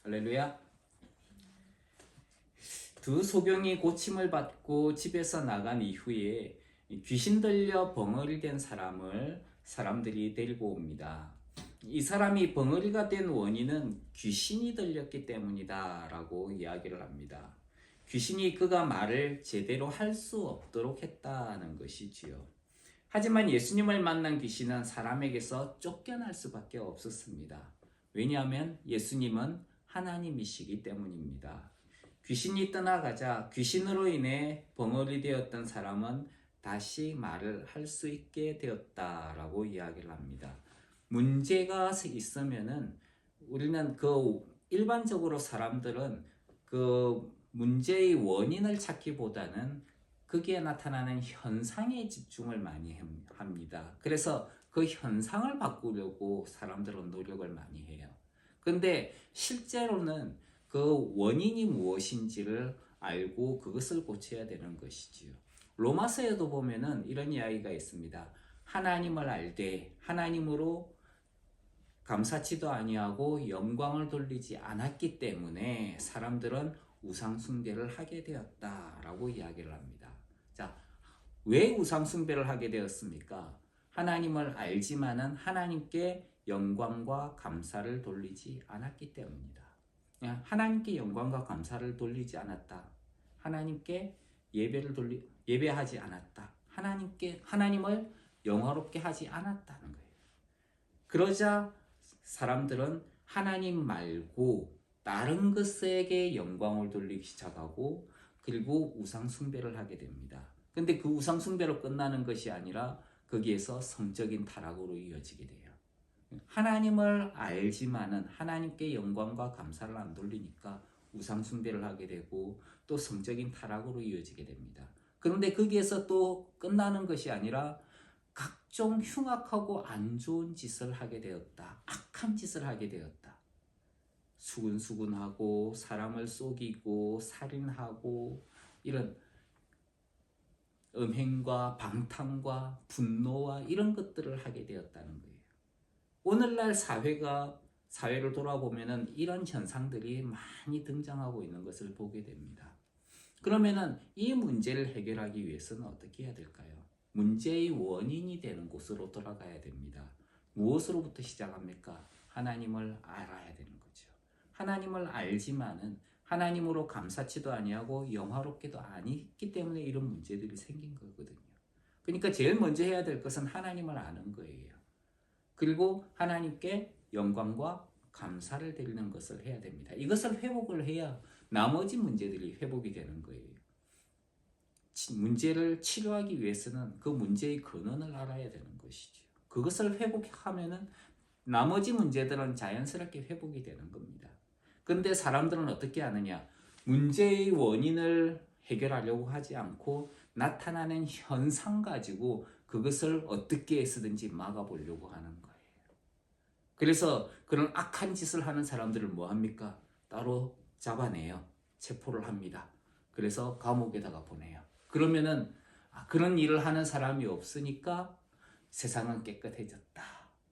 할렐루야. 두 소경이 고침을 받고 집에서 나간 이후에 귀신 들려 벙어리 된 사람을 사람들이 데리고 옵니다. 이 사람이 벙어리가 된 원인은 귀신이 들렸기 때문이다 라고 이야기를 합니다. 귀신이 그가 말을 제대로 할 수 없도록 했다는 것이지요. 하지만 예수님을 만난 귀신은 사람에게서 쫓겨날 수밖에 없었습니다. 왜냐하면 예수님은 하나님이시기 때문입니다. 귀신이 떠나가자 귀신으로 인해 벙어리 되었던 사람은 다시 말을 할 수 있게 되었다라고 이야기를 합니다. 문제가 있으면은 우리는 일반적으로 사람들은 그 문제의 원인을 찾기보다는 거기에 나타나는 현상에 집중을 많이 합니다. 그래서 그 현상을 바꾸려고 사람들은 노력을 많이 해요. 근데 실제로는 그 원인이 무엇인지를 알고 그것을 고쳐야 되는 것이지요. 로마서에도 보면은 이런 이야기가 있습니다. 하나님을 알되 하나님으로 감사치도 아니하고 영광을 돌리지 않았기 때문에 사람들은 우상 숭배를 하게 되었다라고 이야기를 합니다. 자, 왜 우상 숭배를 하게 되었습니까? 하나님을 알지만은 하나님께 영광과 감사를 돌리지 않았기 때문이다. 하나님께 영광과 감사를 돌리지 않았다. 하나님께 예배하지 않았다. 하나님을 영화롭게 하지 않았다는 거예요. 그러자 사람들은 하나님 말고 다른 것에게 영광을 돌리기 시작하고 그리고 우상 숭배를 하게 됩니다. 근데 그 우상 숭배로 끝나는 것이 아니라 거기에서 성적인 타락으로 이어지게 돼요. 하나님을 알지만은 하나님께 영광과 감사를 안 돌리니까 우상 숭배를 하게 되고 또 성적인 타락으로 이어지게 됩니다. 그런데 거기에서 또 끝나는 것이 아니라 각종 흉악하고 안 좋은 짓을 하게 되었다. 악한 짓을 하게 되었다. 수근수근하고 사람을 속이고 살인하고 이런 음행과 방탕과 분노와 이런 것들을 하게 되었다는 거예요. 오늘날 사회를 돌아보면은 이런 현상들이 많이 등장하고 있는 것을 보게 됩니다. 그러면은 이 문제를 해결하기 위해서는 어떻게 해야 될까요? 문제의 원인이 되는 곳으로 돌아가야 됩니다. 무엇으로부터 시작합니까? 하나님을 알아야 되는 거죠. 하나님을 알지만은 하나님으로 감사치도 아니하고 영화롭게도 아니기 때문에 이런 문제들이 생긴 거거든요. 그러니까 제일 먼저 해야 될 것은 하나님을 아는 거예요. 그리고 하나님께 영광과 감사를 드리는 것을 해야 됩니다. 이것을 회복을 해야 나머지 문제들이 회복이 되는 거예요. 문제를 치료하기 위해서는 그 문제의 근원을 알아야 되는 것이죠. 그것을 회복하면은 나머지 문제들은 자연스럽게 회복이 되는 겁니다. 그런데 사람들은 어떻게 하느냐? 문제의 원인을 해결하려고 하지 않고 나타나는 현상 가지고 그것을 어떻게 해서든지 막아보려고 하는 거예요. 그래서 그런 악한 짓을 하는 사람들을 뭐 합니까? 따로 잡아내요. 체포를 합니다. 그래서 감옥에다가 보내요. 그러면은 그런 일을 하는 사람이 없으니까 세상은 깨끗해졌다.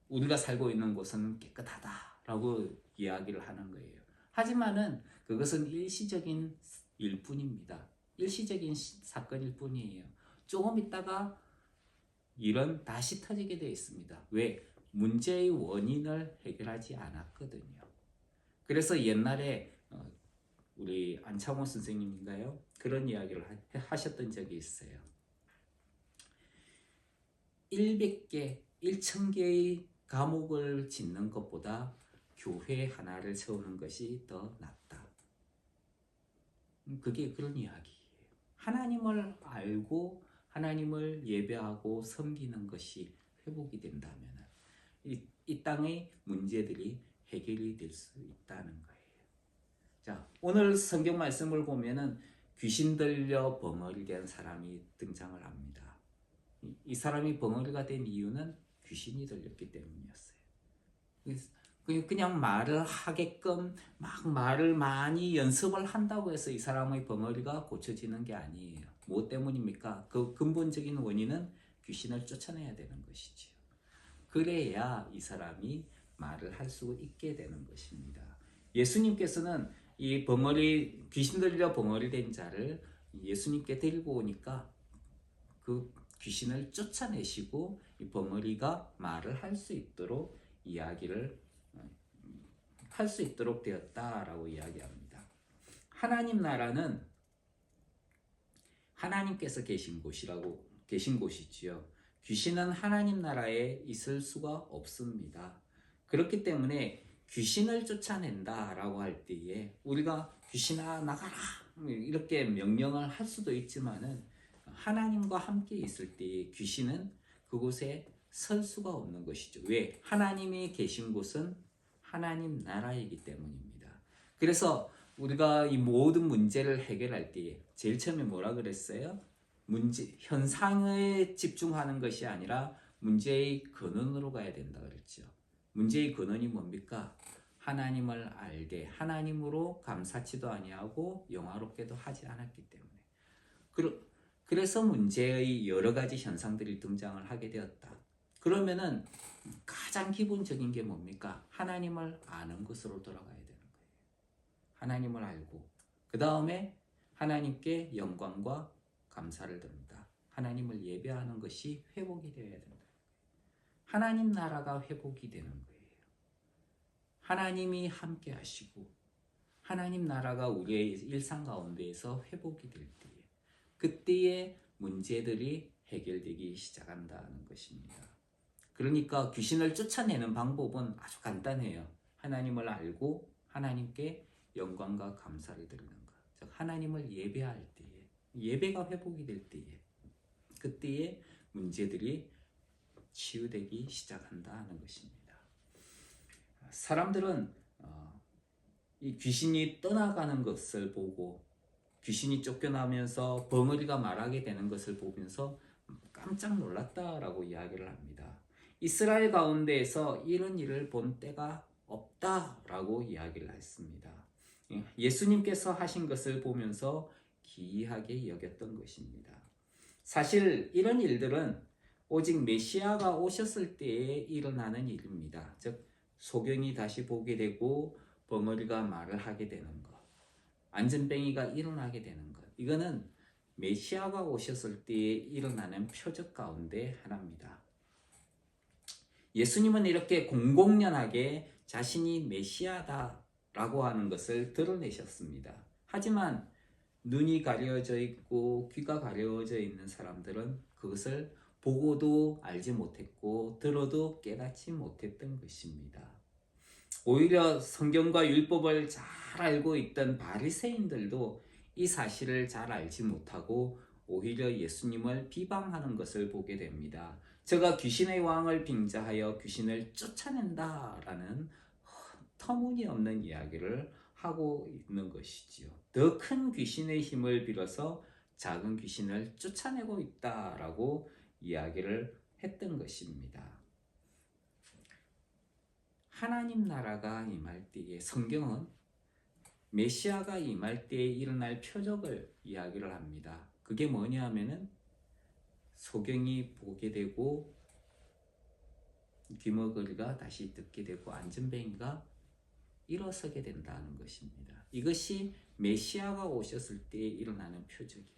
우리가 살고 있는 곳은 깨끗하다라고 이야기를 하는 거예요. 하지만은 그것은 일시적인 일뿐입니다. 일시적인 사건일 뿐이에요. 조금 있다가 일은 다시 터지게 되어 있습니다. 왜? 문제의 원인을 해결하지 않았거든요. 그래서 옛날에 우리 안창호 선생님인가요? 그런 이야기를 하셨던 적이 있어요. 100개, 1000개의 감옥을 짓는 것보다 교회 하나를 세우는 것이 더 낫다. 그게 그런 이야기예요. 하나님을 알고 하나님을 예배하고 섬기는 것이 회복이 된다면 이 땅의 문제들이 해결이 될 수 있다는 거예요. 자, 오늘 성경 말씀을 보면은 귀신 들려 벙어리 된 사람이 등장을 합니다. 이 사람이 벙어리가 된 이유는 귀신이 들렸기 때문이었어요. 그냥 말을 하게끔 막 말을 많이 연습을 한다고 해서 이 사람의 벙어리가 고쳐지는 게 아니에요. 뭐 때문입니까? 그 근본적인 원인은 귀신을 쫓아내야 되는 것이지요. 그래야 이 사람이 말을 할 수 있게 되는 것입니다. 예수님께서는 이 벙어리 귀신 들려 벙어리 된 자를 예수님께 데리고 오니까 그 귀신을 쫓아내시고 이 벙어리가 말을 할 수 있도록 이야기를 할 수 있도록 되었다라고 이야기합니다. 하나님 나라는 하나님께서 계신 곳이지요. 귀신은 하나님 나라에 있을 수가 없습니다. 그렇기 때문에 귀신을 쫓아낸다라고 할 때에 우리가 귀신아 나가라 이렇게 명령을 할 수도 있지만은 하나님과 함께 있을 때에 귀신은 그곳에 설 수가 없는 것이죠. 왜? 하나님이 계신 곳은 하나님 나라이기 때문입니다. 그래서 우리가 이 모든 문제를 해결할 때에 제일 처음에 뭐라 그랬어요? 현상에 집중하는 것이 아니라 문제의 근원으로 가야 된다 그랬죠. 문제의 근원이 뭡니까? 하나님을 알되 하나님으로 감사치도 아니하고 영화롭게도 하지 않았기 때문에 그래서 문제의 여러 가지 현상들이 등장을 하게 되었다. 그러면은 가장 기본적인 게 뭡니까? 하나님을 아는 것으로 돌아가야 되는 거예요. 하나님을 알고 그 다음에 하나님께 영광과 감사를 드립니다. 하나님을 예배하는 것이 회복이 되어야 된다. 하나님 나라가 회복이 되는 거예요. 하나님이 함께 하시고 하나님 나라가 우리의 일상 가운데에서 회복이 될 때에 그때의 문제들이 해결되기 시작한다는 것입니다. 그러니까 귀신을 쫓아내는 방법은 아주 간단해요. 하나님을 알고 하나님께 영광과 감사를 드리는 것. 즉 하나님을 예배할 때에 예배가 회복이 될 때에 그때의 문제들이 치유되기 시작한다는 것입니다. 사람들은 이 귀신이 떠나가는 것을 보고 귀신이 쫓겨나면서 벙어리가 말하게 되는 것을 보면서 깜짝 놀랐다라고 이야기를 합니다. 이스라엘 가운데에서 이런 일을 본 때가 없다라고 이야기를 했습니다. 예수님께서 하신 것을 보면서 기이하게 여겼던 것입니다. 사실 이런 일들은 오직 메시아가 오셨을 때에 일어나는 일입니다. 즉 소경이 다시 보게 되고 벙어리가 말을 하게 되는 것, 안전뱅이가 일어나게 되는 것, 이거는 메시아가 오셨을 때에 일어나는 표적 가운데 하나입니다. 예수님은 이렇게 공공연하게 자신이 메시아다라고 하는 것을 드러내셨습니다. 하지만 눈이 가려져 있고 귀가 가려져 있는 사람들은 그것을 보고도 알지 못했고 들어도 깨닫지 못했던 것입니다. 오히려 성경과 율법을 잘 알고 있던 바리새인들도 이 사실을 잘 알지 못하고 오히려 예수님을 비방하는 것을 보게 됩니다. 저가 귀신의 왕을 빙자하여 귀신을 쫓아낸다라는 터무니없는 이야기를 하고 있는 것이지요. 더 큰 귀신의 힘을 빌어서 작은 귀신을 쫓아내고 있다라고 이야기를 했던 것입니다. 하나님 나라가 임할 때에 성경은 메시아가 임할 때에 일어날 표적을 이야기를 합니다. 그게 뭐냐 하면은 소경이 보게 되고 귀머거리가 다시 듣게 되고 안전뱅이가 일어서게 된다는 것입니다. 이것이 메시아가 오셨을 때에 일어나는 표적이에요.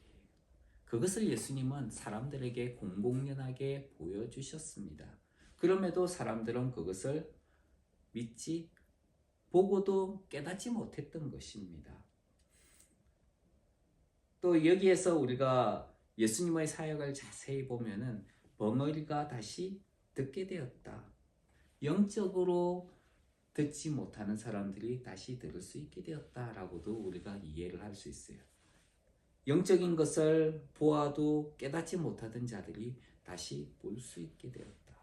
그것을 예수님은 사람들에게 공공연하게 보여주셨습니다. 그럼에도 사람들은 그것을 믿지 보고도 깨닫지 못했던 것입니다. 또 여기에서 우리가 예수님의 사역을 자세히 보면은 벙어리가 다시 듣게 되었다. 영적으로 듣지 못하는 사람들이 다시 들을 수 있게 되었다라고도 우리가 이해를 할 수 있어요. 영적인 것을 보아도 깨닫지 못하던 자들이 다시 볼 수 있게 되었다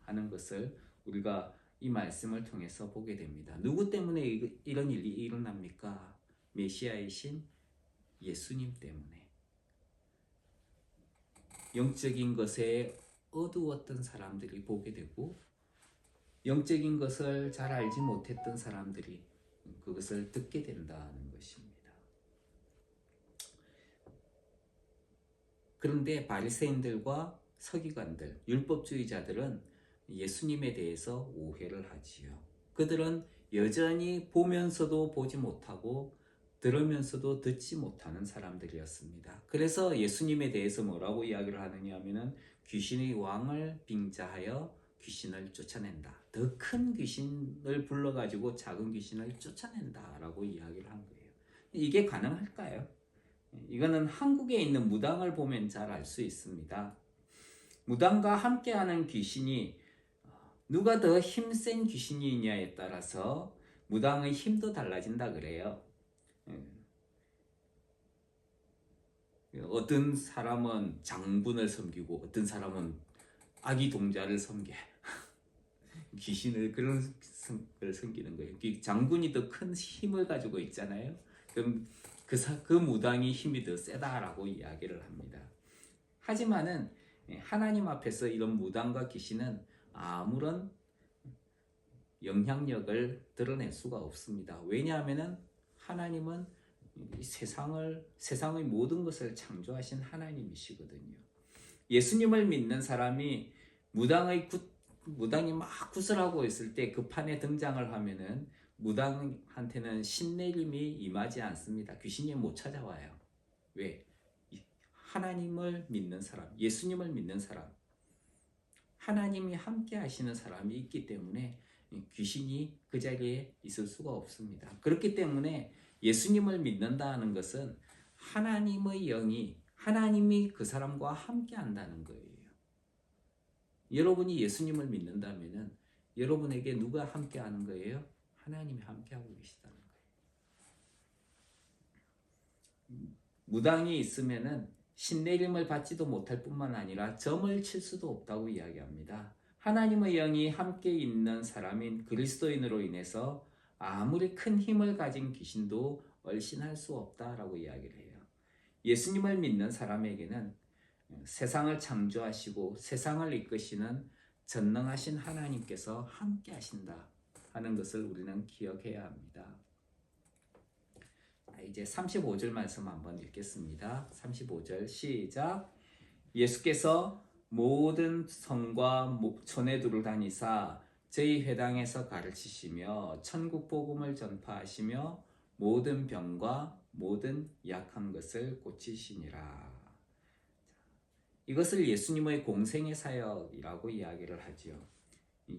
하는 것을 우리가 이 말씀을 통해서 보게 됩니다. 누구 때문에 이런 일이 일어납니까? 메시아이신 예수님 때문에. 영적인 것에 어두웠던 사람들이 보게 되고 영적인 것을 잘 알지 못했던 사람들이 그것을 듣게 된다는 것입니다. 그런데 바리새인들과 서기관들, 율법주의자들은 예수님에 대해서 오해를 하지요. 그들은 여전히 보면서도 보지 못하고 들으면서도 듣지 못하는 사람들이었습니다. 그래서 예수님에 대해서 뭐라고 이야기를 하느냐 하면은 귀신의 왕을 빙자하여 귀신을 쫓아낸다. 더 큰 귀신을 불러가지고 작은 귀신을 쫓아낸다라고 이야기를 한 거예요. 이게 가능할까요? 이거는 한국에 있는 무당을 보면 잘 알 수 있습니다. 무당과 함께하는 귀신이 누가 더 힘센 귀신이냐에 따라서 무당의 힘도 달라진다 그래요. 어떤 사람은 장군을 섬기고 어떤 사람은 아기 동자를 섬겨 귀신을 그런 걸 섬기는 거예요. 장군이 더 큰 힘을 가지고 있잖아요. 그럼 그 무당이 힘이 더 세다라고 이야기를 합니다. 하지만은 하나님 앞에서 이런 무당과 귀신은 아무런 영향력을 드러낼 수가 없습니다. 왜냐하면은 하나님은 이 세상의 모든 것을 창조하신 하나님이시거든요. 예수님을 믿는 사람이 무당이 막 구슬하고 있을 때 그 판에 등장을 하면은 무당한테는 신내림이 임하지 않습니다. 귀신이 못 찾아와요. 왜? 하나님을 믿는 사람, 예수님을 믿는 사람, 하나님이 함께 하시는 사람이 있기 때문에 귀신이 그 자리에 있을 수가 없습니다. 그렇기 때문에 예수님을 믿는다는 것은 하나님의 영이 하나님이 그 사람과 함께 한다는 거예요. 여러분이 예수님을 믿는다면은 여러분에게 누가 함께 하는 거예요? 하나님이 함께 하고 계시다는 거예요. 무당이 있으면은 신내림을 받지도 못할 뿐만 아니라 점을 칠 수도 없다고 이야기합니다. 하나님의 영이 함께 있는 사람인 그리스도인으로 인해서 아무리 큰 힘을 가진 귀신도 얼씬할 수 없다라고 이야기를 해요. 예수님을 믿는 사람에게는 세상을 창조하시고 세상을 이끄시는 전능하신 하나님께서 함께 하신다 하는 것을 우리는 기억해야 합니다. 이제 35절 말씀 한번 읽겠습니다. 35절 시작. 예수께서 모든 성과 촌에 두루 다니사 저희 회당에서 가르치시며 천국 복음을 전파하시며 모든 병과 모든 약한 것을 고치시니라. 이것을 예수님의 공생의 사역이라고 이야기를 하지요.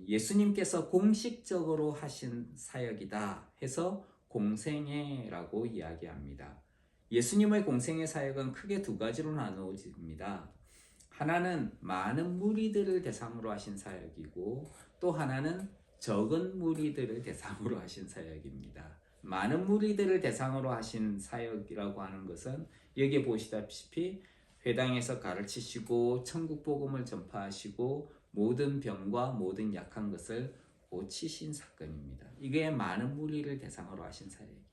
예수님께서 공식적으로 하신 사역이다 해서 공생애라고 이야기합니다. 예수님의 공생애 사역은 크게 두 가지로 나누어집니다. 하나는 많은 무리들을 대상으로 하신 사역이고 또 하나는 적은 무리들을 대상으로 하신 사역입니다. 많은 무리들을 대상으로 하신 사역이라고 하는 것은 여기 보시다시피 회당에서 가르치시고 천국 복음을 전파하시고 모든 병과 모든 약한 것을 고치신 사건입니다. 이게 많은 무리를 대상으로 하신 사역이에요.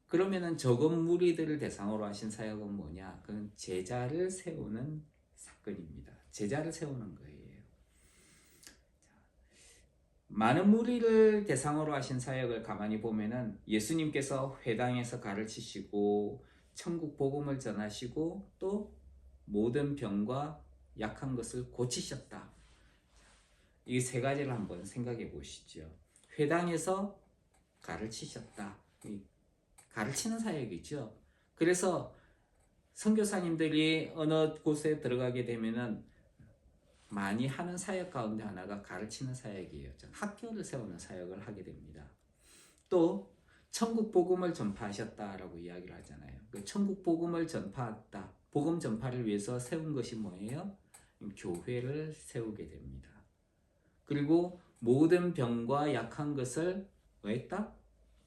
그러면은 적은 무리들을 대상으로 하신 사역은 뭐냐? 그건 제자를 세우는 사건입니다. 제자를 세우는 거예요. 많은 무리를 대상으로 하신 사역을 가만히 보면은 예수님께서 회당에서 가르치시고 천국 복음을 전하시고 또 모든 병과 약한 것을 고치셨다. 이 세 가지를 한번 생각해 보시죠. 회당에서 가르치셨다. 가르치는 사역이죠. 그래서 선교사님들이 어느 곳에 들어가게 되면은 많이 하는 사역 가운데 하나가 가르치는 사역이에요. 학교를 세우는 사역을 하게 됩니다. 또 천국 복음을 전파하셨다라고 이야기를 하잖아요. 그 천국 복음을 전파했다. 복음 전파를 위해서 세운 것이 뭐예요? 교회를 세우게 됩니다. 그리고 모든 병과 약한 것을 뭐 했다?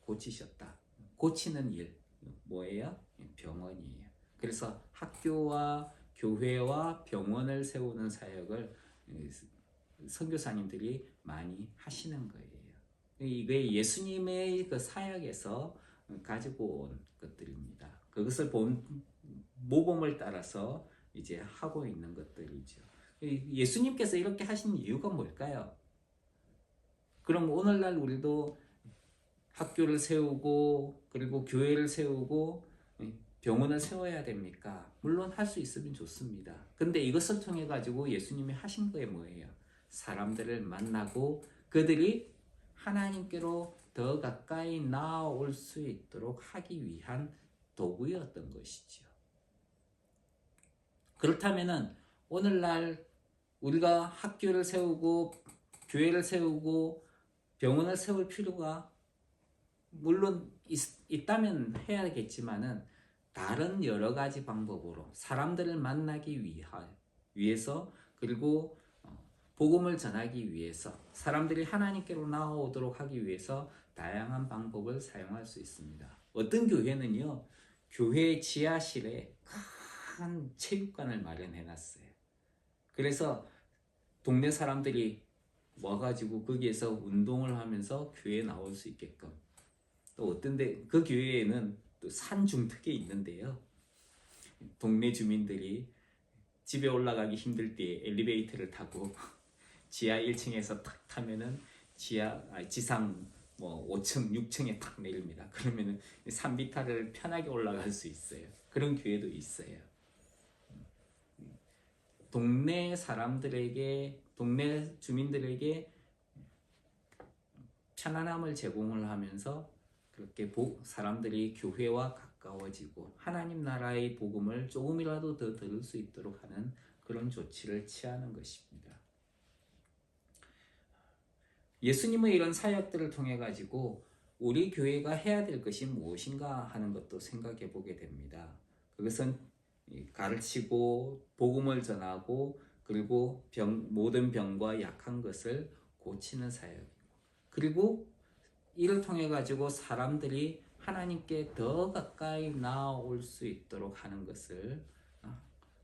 고치셨다. 고치는 일 뭐예요? 병원이에요. 그래서 학교와 교회와 병원을 세우는 사역을 선교사님들이 많이 하시는 거예요. 이게 예수님의 그 사역에서 가지고 온 것들입니다. 그것을 본 모범을 따라서 이제 하고 있는 것들이죠. 예수님께서 이렇게 하신 이유가 뭘까요? 그럼 오늘날 우리도 학교를 세우고 그리고 교회를 세우고 병원을 세워야 됩니까? 물론 할 수 있으면 좋습니다. 근데 이것을 통해 가지고 예수님이 하신 게 뭐예요? 사람들을 만나고 그들이 하나님께로 더 가까이 나아올 수 있도록 하기 위한 도구였던 것이지요. 그렇다면은 오늘날 우리가 학교를 세우고 교회를 세우고 병원을 세울 필요가 물론 있다면 해야겠지만은 다른 여러 가지 방법으로 사람들을 만나기 위해서 그리고 복음을 전하기 위해서 사람들이 하나님께로 나아오도록 하기 위해서 다양한 방법을 사용할 수 있습니다. 어떤 교회는요, 교회 지하실에 큰 체육관을 마련해 놨어요. 그래서 동네 사람들이 와가지고 거기에서 운동을 하면서 교회에 나올 수 있게끔, 또 어떤데 그 교회에는 또 산중턱에 있는데요, 동네 주민들이 집에 올라가기 힘들 때 엘리베이터를 타고 지하 1층에서 탁 타면은 지상 뭐 5층, 6층에 탁 내립니다. 그러면은 산비탈을 편하게 올라갈 수 있어요. 그런 교회도 있어요. 동네 사람들에게, 동네 주민들에게 편안함을 제공을 하면서 그렇게 사람들이 교회와 가까워지고 하나님 나라의 복음을 조금이라도 더 들을 수 있도록 하는 그런 조치를 취하는 것입니다. 예수님의 이런 사역들을 통해 가지고 우리 교회가 해야 될 것이 무엇인가 하는 것도 생각해 보게 됩니다. 그것은 가르치고 복음을 전하고 그리고 모든 병과 약한 것을 고치는 사역이고, 그리고 이를 통해 가지고 사람들이 하나님께 더 가까이 나아올 수 있도록 하는 것을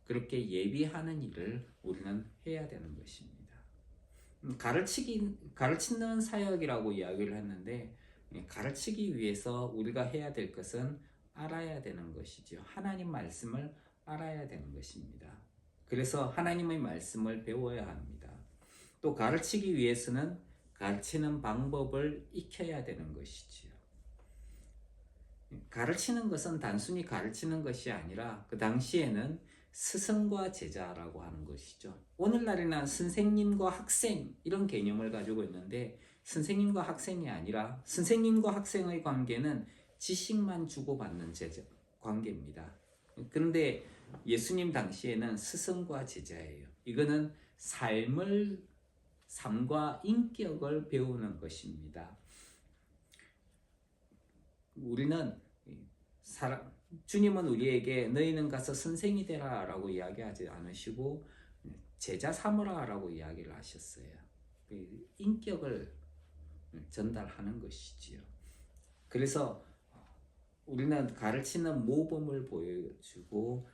그렇게 예비하는 일을 우리는 해야 되는 것입니다. 가르치는 사역이라고 이야기를 했는데, 가르치기 위해서 우리가 해야 될 것은 알아야 되는 것이죠. 하나님 말씀을 알아야 되는 것입니다. 그래서 하나님의 말씀을 배워야 합니다. 또 가르치기 위해서는 가르치는 방법을 익혀야 되는 것이지요. 가르치는 것은 단순히 가르치는 것이 아니라 그 당시에는 스승과 제자라고 하는 것이죠. 오늘날에는 선생님과 학생 이런 개념을 가지고 있는데, 선생님과 학생이 아니라 선생님과 학생의 관계는 지식만 주고받는 관계입니다. 그런데 예수님 당시에는 스승과 제자예요. 이거는 삶과 인격을 배우는 것입니다. 주님은 우리에게 너희는 가서 선생이 되라 라고 이야기하지 않으시고 제자 삼으라 라고 이야기를 하셨어요. 인격을 전달하는 것이지요. 그래서 우리는 가르치는 모범을 보여주고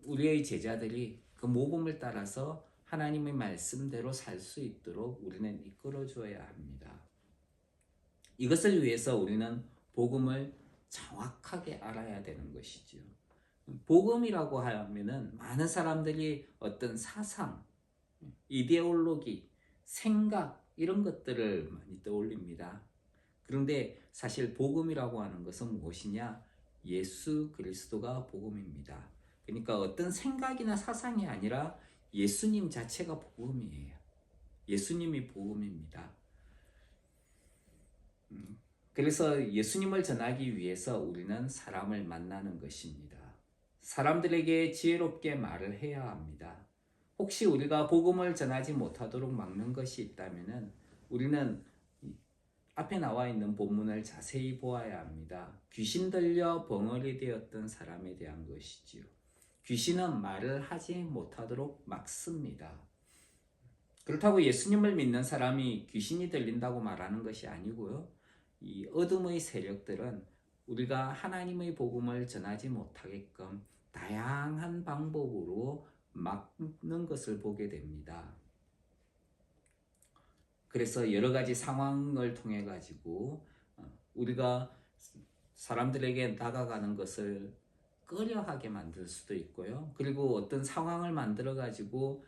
우리의 제자들이 그 모범을 따라서 하나님의 말씀대로 살 수 있도록 우리는 이끌어 줘야 합니다. 이것을 위해서 우리는 복음을 정확하게 알아야 되는 것이지요. 복음이라고 하면은 많은 사람들이 어떤 사상, 이데올로기, 생각 이런 것들을 많이 떠올립니다. 그런데 사실 복음이라고 하는 것은 무엇이냐? 예수 그리스도가 복음입니다. 그러니까 어떤 생각이나 사상이 아니라 예수님 자체가 복음이에요. 예수님이 복음입니다. 그래서 예수님을 전하기 위해서 우리는 사람을 만나는 것입니다. 사람들에게 지혜롭게 말을 해야 합니다. 혹시 우리가 복음을 전하지 못하도록 막는 것이 있다면 우리는 앞에 나와 있는 본문을 자세히 보아야 합니다. 귀신 들려 벙어리 되었던 사람에 대한 것이지요. 귀신은 말을 하지 못하도록 막습니다. 그렇다고 예수님을 믿는 사람이 귀신이 들린다고 말하는 것이 아니고요. 이 어둠의 세력들은 우리가 하나님의 복음을 전하지 못하게끔 다양한 방법으로 막는 것을 보게 됩니다. 그래서 여러 가지 상황을 통해 가지고 우리가 사람들에게 다가가는 것을 꺼려하게 만들 수도 있고요. 그리고 어떤 상황을 만들어 가지고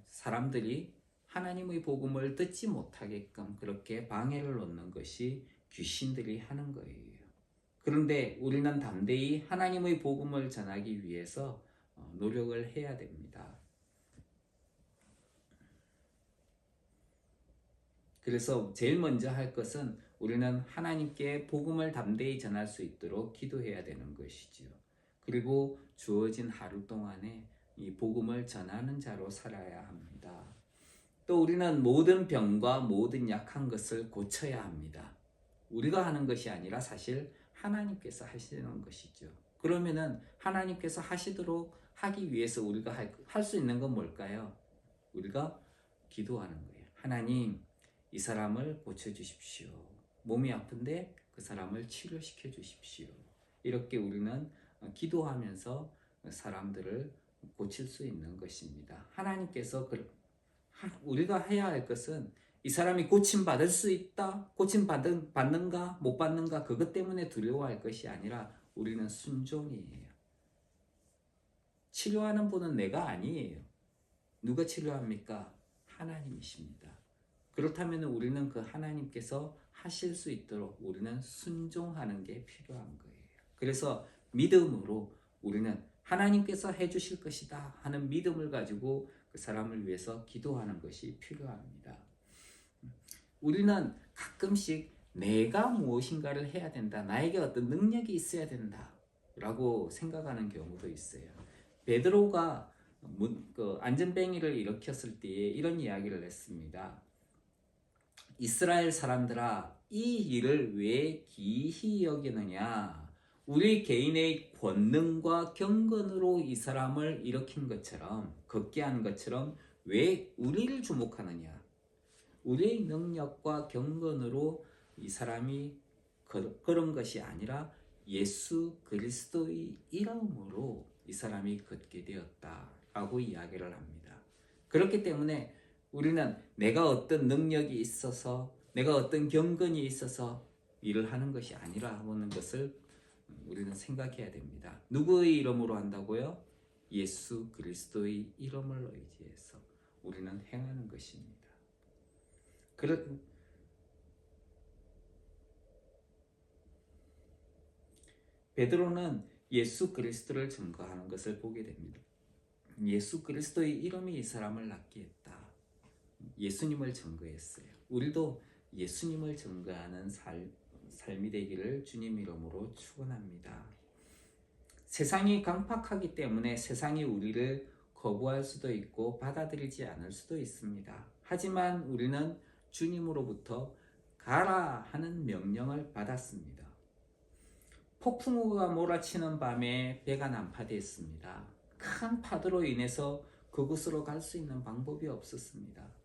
사람들이 하나님의 복음을 듣지 못하게끔 그렇게 방해를 놓는 것이 귀신들이 하는 거예요. 그런데 우리는 담대히 하나님의 복음을 전하기 위해서 노력을 해야 됩니다. 그래서 제일 먼저 할 것은 우리는 하나님께 복음을 담대히 전할 수 있도록 기도해야 되는 것이지요. 그리고 주어진 하루 동안에 이 복음을 전하는 자로 살아야 합니다. 또 우리는 모든 병과 모든 약한 것을 고쳐야 합니다. 우리가 하는 것이 아니라 사실 하나님께서 하시는 것이죠. 그러면은 하나님께서 하시도록 하기 위해서 우리가 할 수 있는 건 뭘까요? 우리가 기도하는 거예요. 하나님, 이 사람을 고쳐주십시오. 몸이 아픈데 그 사람을 치료시켜 주십시오. 이렇게 우리는 기도하면서 사람들을 고칠 수 있는 것입니다. 하나님께서 우리가 해야 할 것은 이 사람이 고침받을 수 있다, 고침받는가 못 받는가 그것 때문에 두려워할 것이 아니라 우리는 순종이에요. 치료하는 분은 내가 아니에요. 누가 치료합니까? 하나님이십니다. 그렇다면 우리는 그 하나님께서 하실 수 있도록 우리는 순종하는 게 필요한 거예요. 그래서 믿음으로 우리는 하나님께서 해주실 것이다 하는 믿음을 가지고 그 사람을 위해서 기도하는 것이 필요합니다. 우리는 가끔씩 내가 무엇인가를 해야 된다, 나에게 어떤 능력이 있어야 된다 라고 생각하는 경우도 있어요. 베드로가 안전뱅이를 일으켰을 때에 이런 이야기를 했습니다. 이스라엘 사람들아, 이 일을 왜 기이히 여기느냐? 우리 개인의 권능과 경건으로 이 사람을 일으킨 것처럼, 걷게 한 것처럼 왜 우리를 주목하느냐? 우리의 능력과 경건으로 이 사람이 그런 것이 아니라 예수 그리스도의 이름으로 이 사람이 걷게 되었다라고 이야기를 합니다. 그렇기 때문에 우리는 내가 어떤 능력이 있어서, 내가 어떤 경건이 있어서 일을 하는 것이 아니라 하는 것을 우리는 생각해야 됩니다. 누구의 이름으로 한다고요? 예수 그리스도의 이름을 의지해서 우리는 행하는 것입니다. 베드로는 예수 그리스도를 증거하는 것을 보게 됩니다. 예수 그리스도의 이름이 이 사람을 낫게 했다. 예수님을 증거했어요. 우리도 예수님을 증거하는 삶이 되기를 주님 이름으로 축원합니다. 세상이 강팍하기 때문에 세상이 우리를 거부할 수도 있고 받아들이지 않을 수도 있습니다. 하지만 우리는 주님으로부터 가라 하는 명령을 받았습니다. 폭풍우가 몰아치는 밤에 배가 난파됐습니다. 큰 파도로 인해서 그곳으로 갈 수 있는 방법이 없었습니다.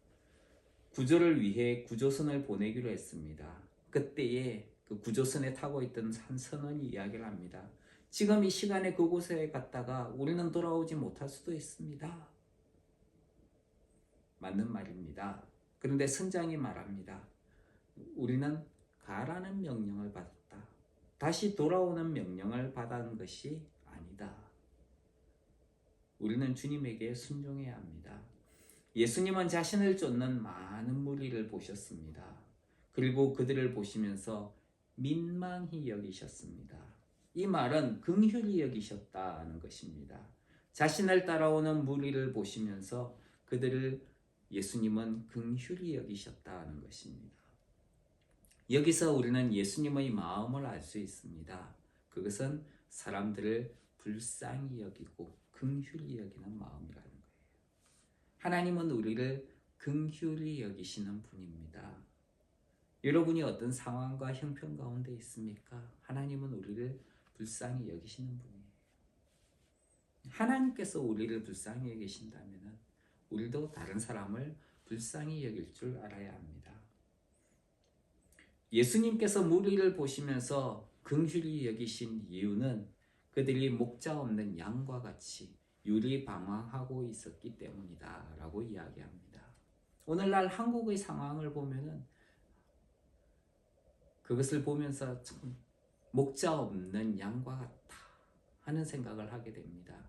구조를 위해 구조선을 보내기로 했습니다. 그때에 그 구조선에 타고 있던 한 선원이 이야기를 합니다. 지금 이 시간에 그곳에 갔다가 우리는 돌아오지 못할 수도 있습니다. 맞는 말입니다. 그런데 선장이 말합니다. 우리는 가라는 명령을 받았다. 다시 돌아오는 명령을 받은 것이 아니다. 우리는 주님에게 순종해야 합니다. 예수님은 자신을 쫓는 많은 무리를 보셨습니다. 그리고 그들을 보시면서 민망히 여기셨습니다. 이 말은 긍휼히 여기셨다는 것입니다. 자신을 따라오는 무리를 보시면서 그들을 예수님은 긍휼히 여기셨다는 것입니다. 여기서 우리는 예수님의 마음을 알 수 있습니다. 그것은 사람들을 불쌍히 여기고 긍휼히 여기는 마음이라는 거예요. 하나님은 우리를 긍휼히 여기시는 분입니다. 여러분이 어떤 상황과 형편 가운데 있습니까? 하나님은 우리를 불쌍히 여기시는 분이에요. 하나님께서 우리를 불쌍히 여기신다면 우리도 다른 사람을 불쌍히 여길 줄 알아야 합니다. 예수님께서 무리를 보시면서 긍휼히 여기신 이유는 그들이 목자 없는 양과 같이 유리방황하고 있었기 때문이다 라고 이야기합니다. 오늘날 한국의 상황을 보면은 그것을 보면서 참 목자 없는 양과 같다 하는 생각을 하게 됩니다.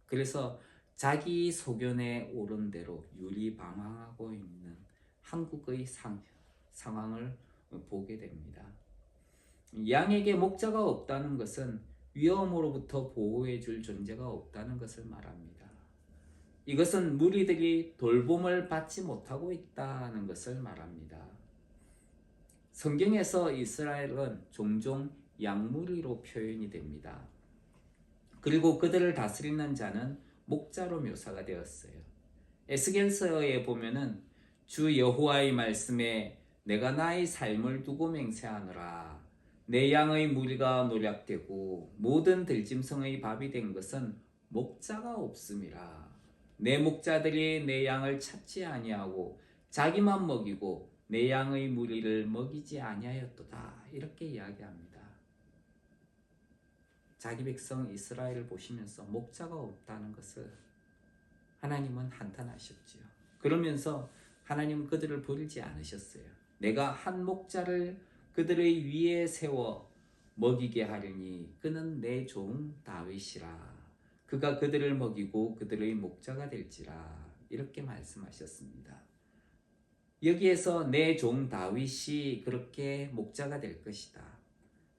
그래서 자기 소견에 옳은 대로 유리방황하고 있는 한국의 상황을 보게 됩니다. 양에게 목자가 없다는 것은 위험으로부터 보호해 줄 존재가 없다는 것을 말합니다. 이것은 무리들이 돌봄을 받지 못하고 있다는 것을 말합니다. 성경에서 이스라엘은 종종 양무리로 표현이 됩니다. 그리고 그들을 다스리는 자는 목자로 묘사가 되었어요. 에스겔서에 보면은 주 여호와의 말씀에 내가 나의 삶을 두고 맹세하노라. 내 양의 무리가 노략되고 모든 들짐승의 밥이 된 것은 목자가 없음이라. 내 목자들이 내 양을 찾지 아니하고 자기만 먹이고 내 양의 무리를 먹이지 아니하였도다. 이렇게 이야기합니다. 자기 백성 이스라엘을 보시면서 목자가 없다는 것을 하나님은 한탄하셨지요. 그러면서 하나님은 그들을 버리지 않으셨어요. 내가 한 목자를 그들의 위에 세워 먹이게 하려니 그는 내 종 다윗이라. 그가 그들을 먹이고 그들의 목자가 될지라. 이렇게 말씀하셨습니다. 여기에서 내 종 다윗이 그렇게 목자가 될 것이다.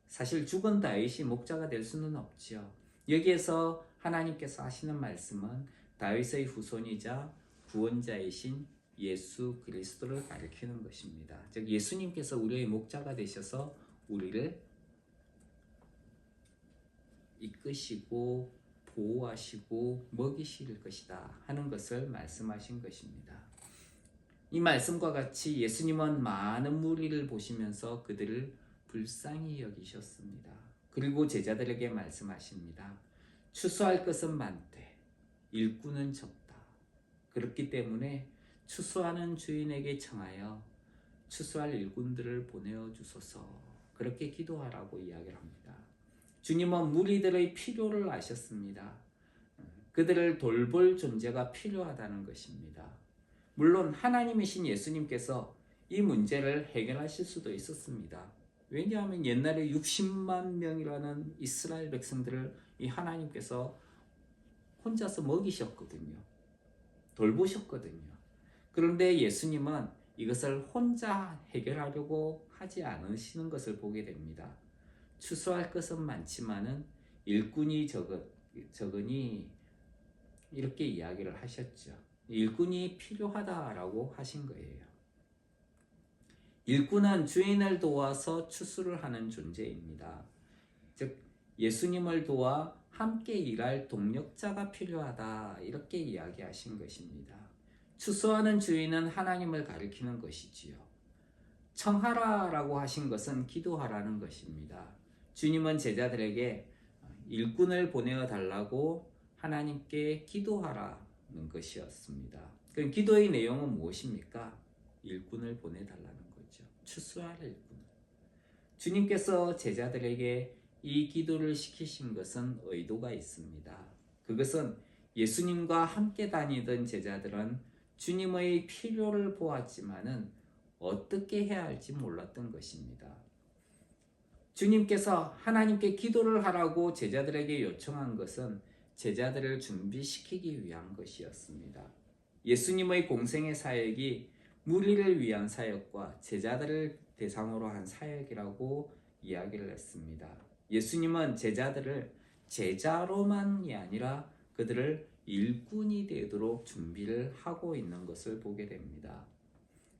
사실 죽은 다윗이 목자가 될 수는 없죠. 여기에서 하나님께서 하시는 말씀은 다윗의 후손이자 구원자이신 예수 그리스도를 가리키는 것입니다. 즉 예수님께서 우리의 목자가 되셔서 우리를 이끄시고 보호하시고 먹이실 것이다 하는 것을 말씀하신 것입니다. 이 말씀과 같이 예수님은 많은 무리를 보시면서 그들을 불쌍히 여기셨습니다. 그리고 제자들에게 말씀하십니다. 추수할 것은 많되 일꾼은 적다. 그렇기 때문에 추수하는 주인에게 청하여 추수할 일꾼들을 보내어 주소서. 그렇게 기도하라고 이야기를 합니다. 주님은 무리들의 필요를 아셨습니다. 그들을 돌볼 존재가 필요하다는 것입니다. 물론 하나님이신 예수님께서 이 문제를 해결하실 수도 있었습니다. 왜냐하면 옛날에 60만 명이라는 이스라엘 백성들을 이 하나님께서 혼자서 먹이셨거든요. 돌보셨거든요. 그런데 예수님은 이것을 혼자 해결하려고 하지 않으시는 것을 보게 됩니다. 추수할 것은 많지만은 일꾼이 적으니 이렇게 이야기를 하셨죠. 일꾼이 필요하다라고 하신 거예요. 일꾼은 주인을 도와서 추수를 하는 존재입니다. 즉 예수님을 도와 함께 일할 동력자가 필요하다 이렇게 이야기하신 것입니다. 추수하는 주인은 하나님을 가리키는 것이지요. 청하라라고 하신 것은 기도하라는 것입니다. 주님은 제자들에게 일꾼을 보내어 달라고 하나님께 기도하라는 것이었습니다. 그럼 기도의 내용은 무엇입니까? 일꾼을 보내달라는 거죠. 추수할 일꾼. 주님께서 제자들에게 이 기도를 시키신 것은 의도가 있습니다. 그것은 예수님과 함께 다니던 제자들은 주님의 필요를 보았지만은 어떻게 해야 할지 몰랐던 것입니다. 주님께서 하나님께 기도를 하라고 제자들에게 요청한 것은 제자들을 준비시키기 위한 것이었습니다. 예수님의 공생의 사역이 무리를 위한 사역과 제자들을 대상으로 한 사역이라고 이야기를 했습니다. 예수님은 제자들을 제자로만이 아니라 그들을 일꾼이 되도록 준비를 하고 있는 것을 보게 됩니다.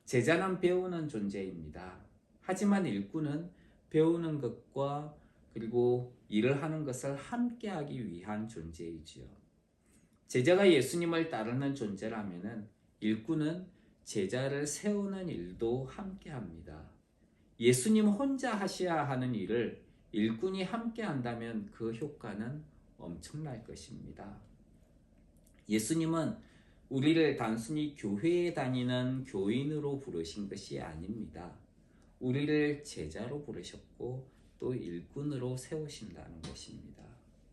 제자는 배우는 존재입니다. 하지만 일꾼은 배우는 것과 그리고 일을 하는 것을 함께 하기 위한 존재이지요. 제자가 예수님을 따르는 존재라면은 일꾼은 제자를 세우는 일도 함께 합니다. 예수님 혼자 하셔야 하는 일을 일꾼이 함께 한다면 그 효과는 엄청날 것입니다. 예수님은 우리를 단순히 교회에 다니는 교인으로 부르신 것이 아닙니다. 우리를 제자로 부르셨고 또 일꾼으로 세우신다는 것입니다.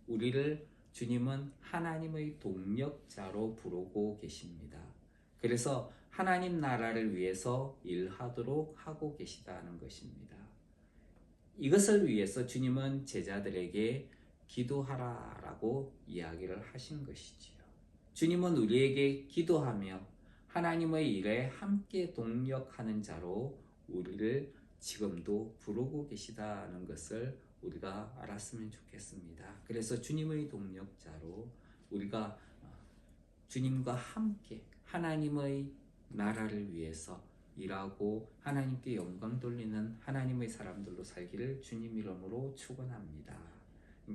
우리를 주님은 하나님의 동력자로 부르고 계십니다. 그래서 하나님 나라를 위해서 일하도록 하고 계시다는 것입니다. 이것을 위해서 주님은 제자들에게 기도하라라고 이야기를 하신 것이지요. 주님은 우리에게 기도하며 하나님의 일에 함께 동력하는 자로 우리를 지금도 부르고 계시다는 것을 우리가 알았으면 좋겠습니다. 그래서 주님의 동력자로 우리가 주님과 함께 하나님의 나라를 위해서 일하고 하나님께 영광 돌리는 하나님의 사람들로 살기를 주님 이름으로 축원합니다.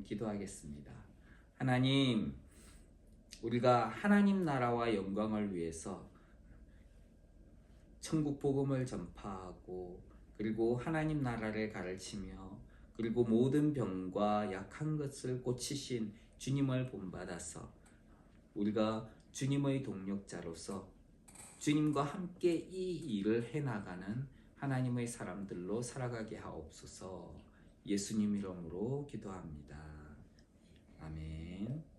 기도하겠습니다. 하나님, 우리가 하나님 나라와 영광을 위해서 천국 복음을 전파하고 그리고 하나님 나라를 가르치며 그리고 모든 병과 약한 것을 고치신 주님을 본받아서 우리가 주님의 동력자로서 주님과 함께 이 일을 해나가는 하나님의 사람들로 살아가게 하옵소서. 예수님 이름으로 기도합니다. 아멘.